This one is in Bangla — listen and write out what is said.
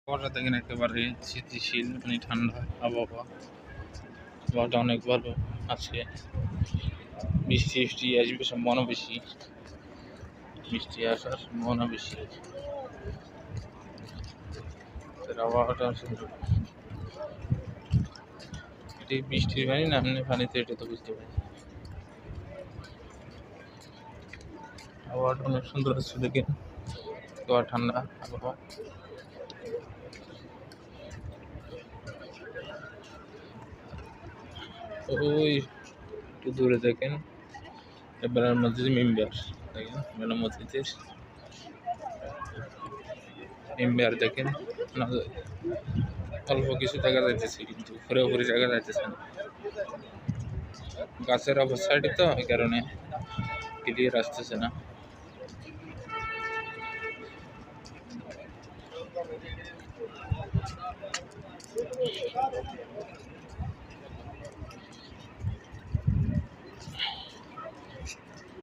আবহাওয়াটা দেখেন একেবারে স্থিতিশীল, মানে ঠান্ডা আবহাওয়া। আবহাওয়াটা অনেক ভালো আজকে। বৃষ্টি আসবে সম্ভাবনা বেশি, বৃষ্টি আসার সম্ভাবনা বেশি। আবহাওয়াটা সুন্দর। এটি বৃষ্টির পানি না এমনি পানিতে, এটা তো বুঝতে পারি। আবহাওয়াটা অনেক সুন্দর আছে দেখেন, ঠান্ডা আবহাওয়া। ওই একটু দূরে দেখেন বেলার মসজিদ মেম্বার, দেখেন বেলার মসজিদের মেম্বার দেখেন। অল্প কিছু দেখা যাইতেছে, কিন্তু পুরোপুরি জায়গা যাইতেছে না। গাছের অবস্থাটি তো এই কারণে ক্লিয়ার আসতেছে না।